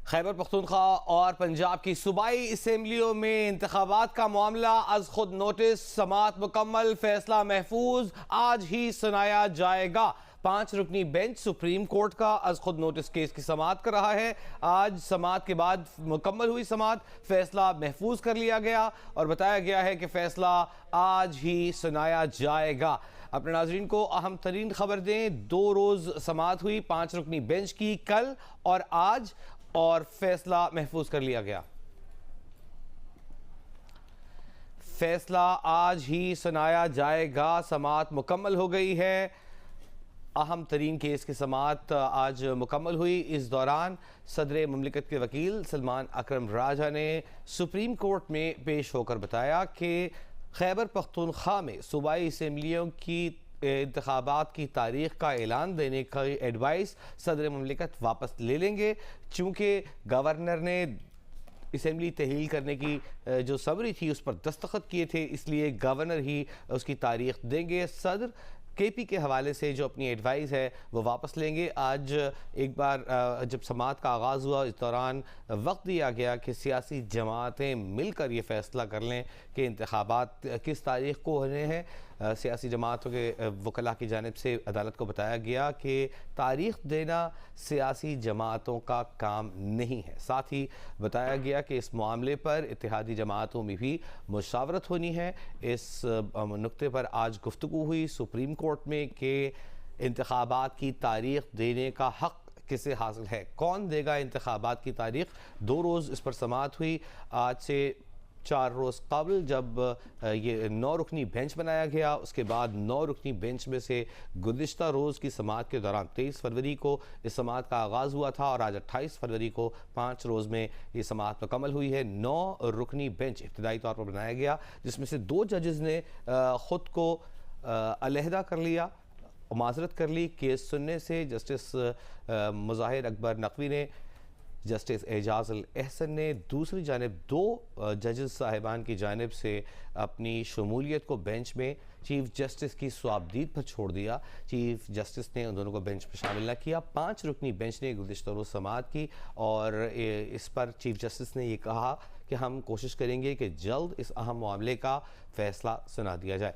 खैबर पख्तूनख्वा और पंजाब की सूबाई असम्बलियों में इंतखाबात का मामला अज खुद नोटिस, समाअत मुकम्मल, फैसला महफूज, आज ही सुनाया जाएगा। 5 रुकनी बेंच सुप्रीम कोर्ट का अज खुद नोटिस केस की समाअत कर रहा है। आज समाअत के बाद मुकम्मल हुई समाअत, फैसला महफूज कर लिया गया और बताया गया है कि फैसला आज ही सुनाया जाएगा। अपने नाजरीन को अहम तरीन खबर दें, 2 रोज़ समाअत हुई 5 रुकनी बेंच की, कल और आज, और फैसला महफूज कर लिया गया। फैसला आज ही सुनाया जाएगा। समाअत मुकम्मल हो गई है। अहम तरीन केस की समाअत आज मुकम्मल हुई। इस दौरान सदर मुमलिकत के वकील सलमान अकरम राजा ने सुप्रीम कोर्ट में पेश होकर बताया कि खैबर पख्तूनख्वा में सूबाई असम्बलियों की इंतखाबात की तारीख़ का ऐलान देने का एडवाइस सदर मुमलिकत वापस ले लेंगे, चूँकि गवर्नर ने असम्बली तहलील करने की जो समरी थी उस पर दस्तखत किए थे, इसलिए गवर्नर ही उसकी तारीख़ देंगे। सदर केपी के हवाले से जो अपनी एडवाइस है वो वापस लेंगे। आज एक बार जब समाअत का आगाज़ हुआ, इस दौरान वक्त दिया गया कि सियासी जमातें मिलकर ये फ़ैसला कर लें कि इंतखाबात किस तारीख़ को होने हैं। सियासी जमातों के वकला की जानिब से अदालत को बताया गया कि तारीख़ देना सियासी जमातों का काम नहीं है। साथ ही बताया गया कि इस मामले पर इत्तेहादी जमातों में भी मुशावरत होनी है। इस नुक्ते पर आज गुफ्तगू हुई सुप्रीम कोर्ट में कि इंतखाबात की तारीख़ देने का हक़ किसे हासिल है, कौन देगा इंतखाबात की तारीख़। 2 रोज़ इस पर समाअत हुई। आज से 4 रोज़ कबल जब ये 9 रुकनी बेंच बनाया गया, उसके बाद 9 रुकनी बेंच में से गुज़िश्ता रोज़ की समाअत के दौरान 23 फरवरी को इस समाअत का आगाज़ हुआ था और आज 28 फरवरी को 5 रोज़ में ये समाअत मुकम्मल हुई है। 9 रुकनी बेंच इब्तिदाई तौर पर बनाया गया, जिसमें से 2 जजेस ने ख़ुद को अलहदा कर लिया, माज़रत कर ली केस सुनने से। जस्टिस मुज़ाहिर अकबर नकवी ने, जस्टिस एजाज़ अल एहसन ने, दूसरी जानिब 2 जजेस साहिबान की जानिब से अपनी शमूलियत को बेंच में चीफ जस्टिस की स्वाबदीद पर छोड़ दिया। चीफ जस्टिस ने उन दोनों को बेंच में शामिल न किया। 5 रुकनी बेंच ने गुज़िश्ता रोज़ समाअत की और इस पर चीफ जस्टिस ने ये कहा कि हम कोशिश करेंगे कि जल्द इस अहम मामले का फ़ैसला सुना दिया जाए।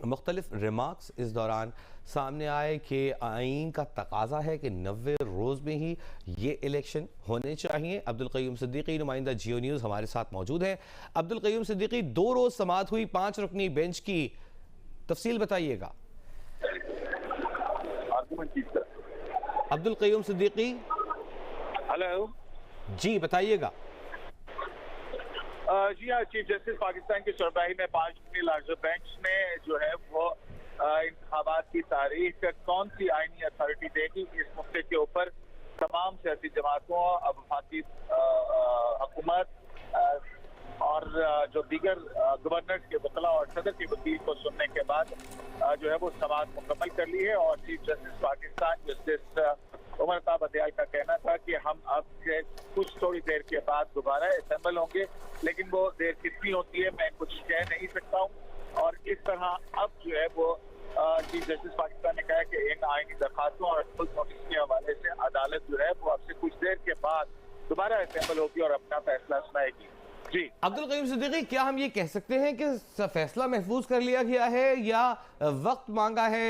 मुख्तलिफ रिमार्क्स इस दौरान सामने आए कि आईन का तकाजा है कि 90 रोज़ में ही ये इलेक्शन होने चाहिए। अब्दुल क़य्यूम सिद्दीकी, नुमाइंदा जियो न्यूज़, हमारे साथ मौजूद हैं। अब्दुल क़य्यूम सिद्दीकी, 2 रोज़ समाअत हुई 5 रुकनी बेंच की, तफसील बताइएगा। अब्दुल क़य्यूम सिद्दीकी, हेलो जी बताइएगा। जी हाँ, चीफ जस्टिस पाकिस्तान की सरबराही में 5 रुकनी लार्जर बेंच ने जो है वो इंतखाबात की तारीख कौन सी आईनी अथॉरिटी देगी, इस मुद्दे के ऊपर तमाम सियासी जमातों, वफाकी हुकूमत और जो दीगर गवर्नर के वकला और सदर के वकील को सुनने के बाद जो है वो समाअत मुकम्मल कर ली है। और chief justice Pakistan justice Umar अताब अदयाल का कहना था कि हम अब से कुछ थोड़ी देर के बाद दोबारा असेंबल होंगे, लेकिन वो देर कितनी होती है मैं कुछ कह नहीं सकता हूँ। और इस तरह अब जो है वो चीफ जस्टिस पाकिस्तान ने कहा कि इन आईनी दरखास्तों और फुल नोटिस के हवाले से अदालत जो है वो अब से कुछ देर के बाद दोबारा असेंबल होगी और अपना फैसला सुनाएगी। जी अब्दुल क़य्यूम सिद्दीकी, क्या हम ये कह सकते हैं कि फैसला महफूज कर लिया गया है या वक्त मांगा है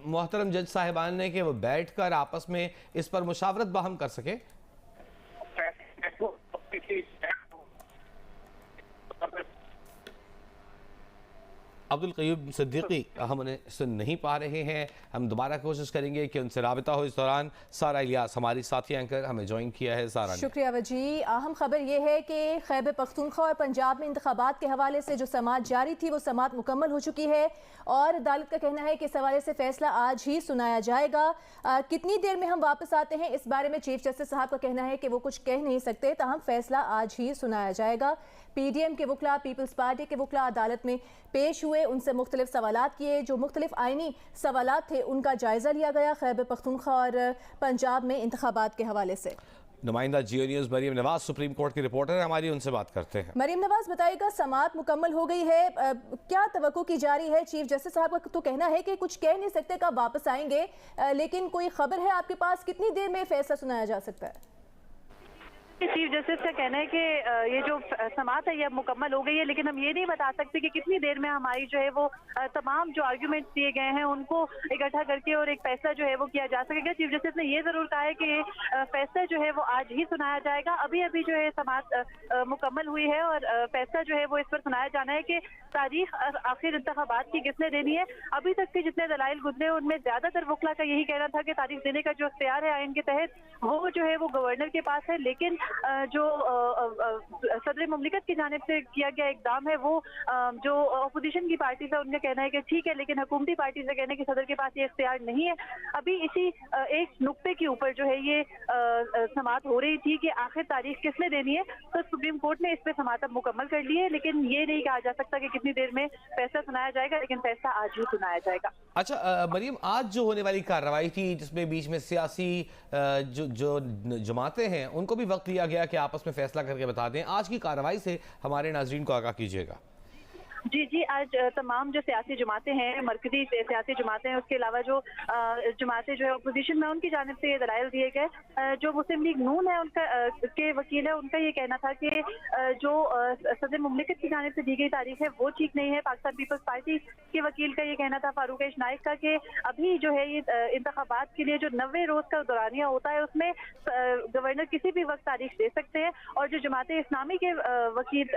मोहतरम जज साहिबान ने कि वो बैठकर आपस में इस पर मुशावरत बाहम कर सके? अब्दुल क़य्यूम सिद्दीकी हम उन्हें सुन नहीं पा रहे हैं। हम दोबारा कोशिश करेंगे कि उनसे राबिता हो। इस दौरान सारा इलियास हमारी साथी एंकर हमें ज्वाइन किया है। सारा, शुक्रिया वजी। अहम खबर यह है कि खैबर पख्तूनख्वा और पंजाब में इंतखाबात के हवाले से जो समाअत जारी थी वो समाअत मुकम्मल हो चुकी है और अदालत का कहना है कि इस हवाले से फैसला आज ही सुनाया जाएगा। कितनी देर में हम वापस आते हैं इस बारे में चीफ जस्टिस साहब का कहना है कि वो कुछ कह नहीं सकते, ताहम फैसला आज ही सुनाया जाएगा। PDM के वकला, पीपल्स पार्टी के वकला अदालत में पेश हुए, उनसे मुख्तलिफ सवालात किए। जो मुख्तलिफ आइनी सवालात थे उनका जायज़ा लिया गया खैबर पख्तूनख्वा और पंजाब में इंतखाबात के हवाले से। नुमाइंदा Geo news Maryam Nawaz supreme court की रिपोर्टर है हमारी, उनसे बात करते हैं। मरीम नवाज, बताइएगा, समाअत मुकम्मल हो गई है, क्या तवक्को की जा रही है? चीफ जस्टिस साहब का तो कहना है कि कुछ कह नहीं सकते, कब वापस आएंगे, लेकिन कोई खबर है आपके पास कितनी देर में फैसला सुनाया जा सकता है? चीफ जस्टिस का कहना है कि ये जो समाअत है ये अब मुकम्मल हो गई है, लेकिन हम ये नहीं बता सकते कि कितनी देर में हमारी जो है वो तमाम जो आर्ग्यूमेंट्स दिए गए हैं उनको इकट्ठा करके और एक फैसला जो है वो किया जा सकेगा। चीफ जस्टिस ने ये जरूर कहा है कि फैसला जो है वो आज ही सुनाया जाएगा। अभी अभी जो है समाअत मुकम्मल हुई है और फैसला जो है वो इस पर सुनाया जाना है कि तारीख आखिर इंतखाबात की किसने देनी है। अभी तक के जितने दलाइल गुजरे उनमें ज्यादातर वकला का यही कहना था कि तारीख देने का जो इख्तियार है आइन के तहत वो जो है वो गवर्नर के पास है, लेकिन जो सदर मुमलिकत की जानिब से किया गया इकदाम है वो जो अपोजिशन की पार्टी से उनका कहना है कि ठीक है, लेकिन हुकूमती पार्टी से कहना है कि सदर के पास ये इख्तियार नहीं है। अभी इसी एक नुक्ते के ऊपर जो है ये समाअत हो रही थी कि आखिर तारीख किसने देनी है, तो सुप्रीम कोर्ट ने इस पर समाअत अब मुकम्मल कर ली है, लेकिन ये नहीं कहा जा सकता कि कितनी देर में फैसला सुनाया जाएगा, लेकिन फैसला आज ही सुनाया जाएगा। अच्छा मरियम, आज जो होने वाली कार्रवाई थी जिसमें बीच में सियासी जो जमातें हैं उनको भी वक्त लिया गया कि आपस में फैसला करके बता दें, आज की कार्रवाई से हमारे नाजरीन को आगाह कीजिएगा। जी, आज तमाम जो सियासी जमातें हैं, मरकजी सियासी जमातें हैं, उसके अलावा जो जमातें जो है अपोजिशन में उनकी जानिब से ये दलाइल दिए गए। जो मुस्लिम लीग नून है उनका के वकील है, उनका ये कहना था कि जो सदर मुमलिकत की जानिब से दी गई तारीख है वो ठीक नहीं है। पाकिस्तान पीपल्स पार्टी के वकील का ये कहना था, फारूक नाइक का, कि अभी जो है ये इंतखाबात के लिए जो 90 रोज का दौरानिया होता है उसमें गवर्नर किसी भी वक्त तारीख दे सकते हैं। और जो जमात इस्लामी के वकील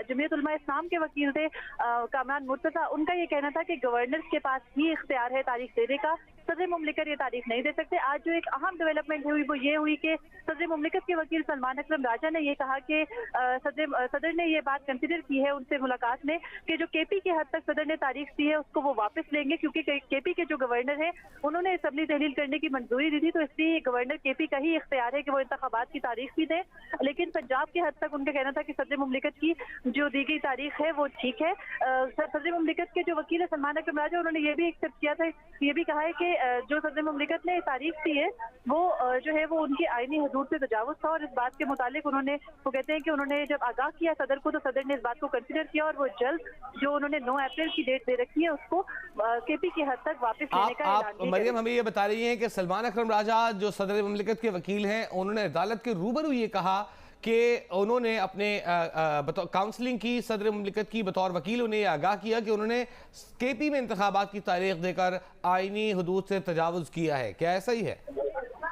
जमीयत उलमा इस्लाम के वकील थे कामरान मुर्तजा, उनका ये कहना था कि गवर्नर के पास ही इख्तियार है तारीख देने का, सदर मुमलिकत ये तारीख नहीं दे सकते। आज जो एक अहम डेवलपमेंट हुई वो ये हुई कि सदर मुमलिकत के वकील सलमान अकरम राजा ने ये कहा कि सदर ने ये बात कंसिडर की है उनसे मुलाकात में कि जो केपी के हद तक सदर ने तारीख दी है उसको वो वापस लेंगे, क्योंकि केपी के जो गवर्नर है उन्होंने असम्बली तहलील करने की मंजूरी दी थी, तो इसलिए गवर्नर केपी का ही इख्तियार है कि वो इंतखाबात की तारीख भी दें। लेकिन पंजाब के हद तक उनका कहना था कि सदर मुमलिकत की जो दी गई तारीख है वो ठीक है। सदर मुमलिकत के जो वकील है सलमान अकरम राजा, उन्होंने ये भी एक्सेप्ट किया था, ये भी कहा है कि जो सदर मुमलिकत ने तारीख दी है वो जो है वो उनकी आईनी हदूद से तजावुज था। और इस बात के मुतालिक उन्होंने वो कहते हैं कि उन्होंने जब आगाह किया सदर को, तो सदर ने इस बात को कंसिडर किया और वो जल्द जो उन्होंने 9 अप्रैल की डेट दे रखी है उसको केपी की हद तक वापस लेने का ऐलान किया। मरियम हमें ये बता रही हैं कि सलमान अकरम राजा जो सदर मुमलिकत के वकील हैं उन्होंने अदालत के रूबरू ये कहा कि उन्होंने अपने काउंसलिंग की सदर मुमलिकत की बतौर वकील उन्हें आगाह किया कि उन्होंने केपी में इंतखाबात की तारीख देकर आईनी हदूद से तजावुज किया है। क्या ऐसा ही है?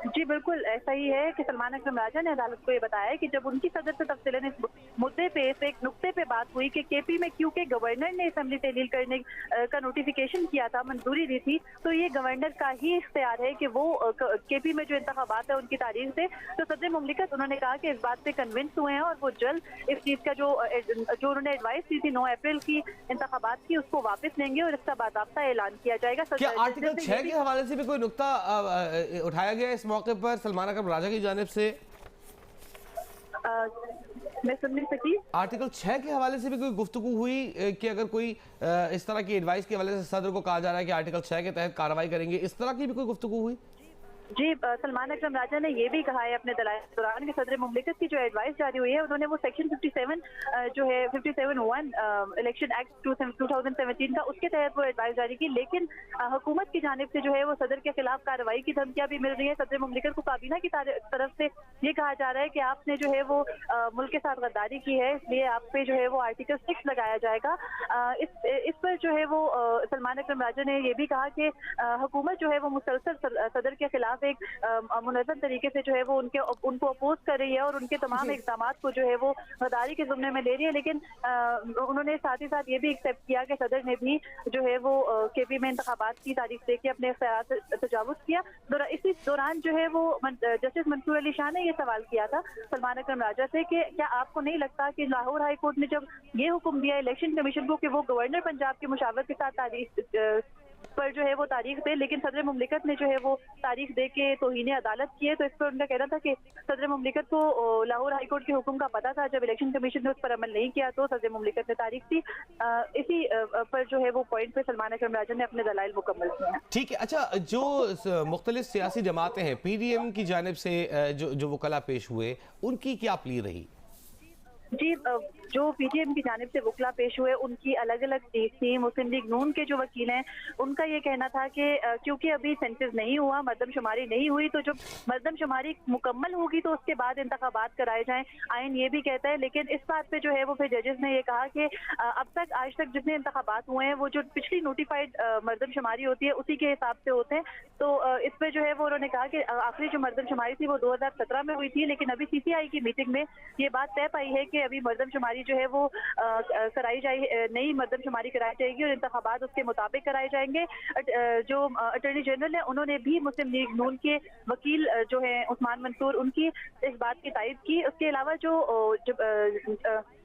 जी बिल्कुल ऐसा ही है कि सलमान अकरम राजा ने अदालत को ये बताया कि जब उनकी सदर से तफसीलन इस मुद्दे पे इस एक नुक्ते पे बात हुई कि केपी में क्योंकि गवर्नर ने असेंबली तहलील करने का नोटिफिकेशन किया था, मंजूरी दी थी, तो ये गवर्नर का ही इख्तियार है कि वो केपी में जो इंतखाबात है उनकी तारीख से। तो सदर मुमलिकत उन्होंने कहा कि इस बात से कन्विंस हुए हैं और वो जल्द इस चीज का जो उन्होंने एडवाइस दी थी 9 अप्रैल की इंतखाबात की उसको वापस लेंगे और इसका बाकायदा ऐलान किया जाएगा। क्या आर्टिकल 6 के हवाले से भी कोई नुक्ता उठाया गया इस मौके पर सलमान अकरम राजा की जानिब से? मैं सुन नहीं सकी। आर्टिकल 6 के हवाले से भी कोई गुफ्तगू हुई कि अगर कोई इस तरह की एडवाइस के हवाले से सदर को कहा जा रहा है कि आर्टिकल 6 के तहत कार्रवाई करेंगे, इस तरह की भी कोई गुफ्तगू हुई? जी सलमान अकरम राजा ने ये भी कहा है अपने दलाइल के दौरान कि सदर मुमलिकत की जो एडवाइस जारी हुई है उन्होंने वो सेक्शन 57 जो है 57(1) इलेक्शन एक्ट 2017 का, उसके तहत वो एडवाइस जारी की, लेकिन हुकूमत की जानिब से जो है वो सदर के खिलाफ कार्रवाई की धमकियां भी मिल रही है। सदर मुमलिकत को काबीना की तरफ से ये कहा जा रहा है कि आपने जो है वो मुल्क के साथ गद्दारी की है, इसलिए आप पे जो है वो आर्टिकल 6 लगाया जाएगा। इस पर जो है वो सलमान अकरम राजा ने ये भी कहा कि हुकूमत जो है वो मुसलसल सदर के खिलाफ एक मुनज़्ज़म तरीके से जो है वो उनको अपोज कर रही है और उनके तमाम इक़दामात को जो है वो गद्दारी के ज़ुम्मे में ले रही है। लेकिन उन्होंने साथ ही साथ ये भी एक्सेप्ट किया कि सदर ने भी जो है वो केपी में इंतखाबात की तारीख देके अपने इख्तियार से तजावुज किया। इसी दौरान जो है वो जस्टिस मंसूर अली शाह ने ये सवाल किया था सलमान अकरम राजा से कि क्या आपको नहीं लगता कि लाहौर हाई कोर्ट ने जब ये हुक्म दिया इलेक्शन कमीशन को कि वो गवर्नर पंजाब के मुशावरत के साथ तारीख पर जो है वो तारीख दे, लेकिन सदर मुमलिकत ने जो है वो तारीख दे के तौहीन अदालत की है, तो इस पर उनका कहना था कि सदर मुमलिकत को लाहौर हाई कोर्ट के हुक्म का पता था, जब इलेक्शन कमीशन ने उस पर अमल नहीं किया तो सदर मुमलिकत ने तारीख दी। इसी पर जो है वो पॉइंट पे सलमान अकरम राजा ने अपने दलाइल मुकम्मल किए हैं। ठीक है। अच्छा, जो मुख्तलिफ सियासी जमातें हैं, PDM की जानिब से जो वकला पेश हुए, उनकी क्या प्ली रही? जी, जो पीटीएम की जानिब से वकला पेश हुए उनकी अलग अलग चीज थी। मुस्लिम लीग नून के जो वकील हैं उनका ये कहना था कि क्योंकि अभी सेंसस नहीं हुआ, मरदमशुमारी नहीं हुई, तो जब मरदमशुमारी मुकम्मल होगी तो उसके बाद इंतखाबात कराए जाएं। आइन ये भी कहता है, लेकिन इस बात पे जो है वो फिर जजेस ने ये कहा कि अब तक आज तक जितने इंतखाबात हुए हैं वो जो पिछली नोटिफाइड मरदमशुमारी होती है उसी के हिसाब से होते हैं। तो इस पे जो है वो उन्होंने कहा कि आखिरी जो मरदमशुमारी थी वो 2017 में हुई थी, लेकिन अभी सीसीआई की मीटिंग में ये बात तय पाई है कि अभी मरदमशुमारी जो है वो कराई जाए, नई मरदमशुमारी कराई जाएगी और इंतखाबात उसके मुताबिक कराए जाएंगे। जो अटॉर्नी जनरल है उन्होंने भी मुस्लिम लीग नून के वकील जो है उस्मान मंसूर, उनकी इस बात की तायद की। उसके अलावा जो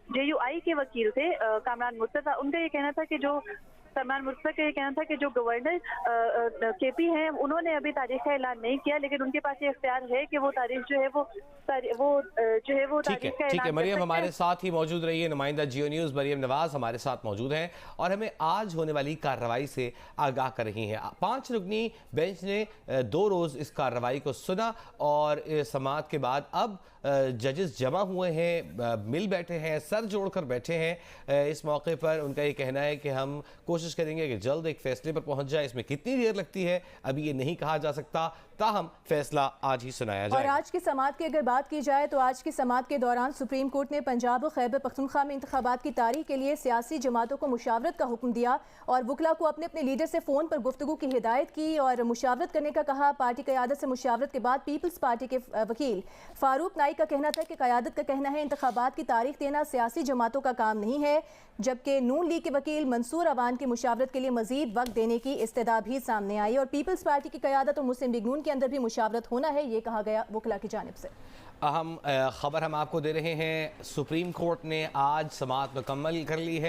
JUI के वकील थे कामरान मुर्तजा, उनका ये कहना था कि जो सलमान मुर्तजा का ये कहना था कि जो गवर्नर KP हैं उन्होंने अभी तारीख का ऐलान नहीं किया, लेकिन उनके पास ये इख्तियार है कि वो तारीख जो है वो तारीख का ठीक है ऐलान मरियम कर हमारे सकते हैं। साथ ही मौजूद रही है। नुमाइंदा जियो न्यूज़ मरियम नवाज हमारे साथ मौजूद हैं और हमें आज होने वाली कार्रवाई से आगाह कर रही हैं। 5 रुकनी बेंच ने 2 रोज़ इस कार्रवाई को सुना और समाअत के बाद अब जजेस जमा हुए हैं, मिल बैठे हैं, सर जोड़कर बैठे हैं। इस मौके पर उनका ये कहना है कि हम कोशिश करेंगे कि जल्द एक फैसले पर पहुंच जाए। इसमें कितनी देर लगती है अभी ये नहीं कहा जा सकता, ताहम फैसला आज ही सुनाया जाए। और आज की समाअत की अगर बात की जाए तो आज की समाअत के दौरान सुप्रीम कोर्ट ने पंजाब और खैबर पख्तूनख्वा में इंतखाबात की तारीख के लिए सियासी जमातों को मुशावरत का हुक्म दिया और वकला को अपने अपने लीडर से फ़ोन पर गुफ्तगू की हिदायत की और मुशावरत करने का कहा। पार्टी क़यादत से मुशावरत के बाद पीपल्स पार्टी के वकील फारूक नाइक का कहना था कि क़यादत का कहना है इंतखाबात की तारीख देना सियासी जमातों का काम नहीं है, जबकि नून लीग के वकील मंसूर अवान की मुशावरत के लिए मजीद वक्त देने की इस्तदा भी सामने आई और पीपल्स पार्टी की क़यादत और मुस्लिम लीग नून के अंदर भी मुशावरत होना है, ये कहा गया वकला की जानिब से। अहम खबर हम आपको दे रहे हैं, सुप्रीम कोर्ट ने आज समाअत मुकम्मल कर ली है।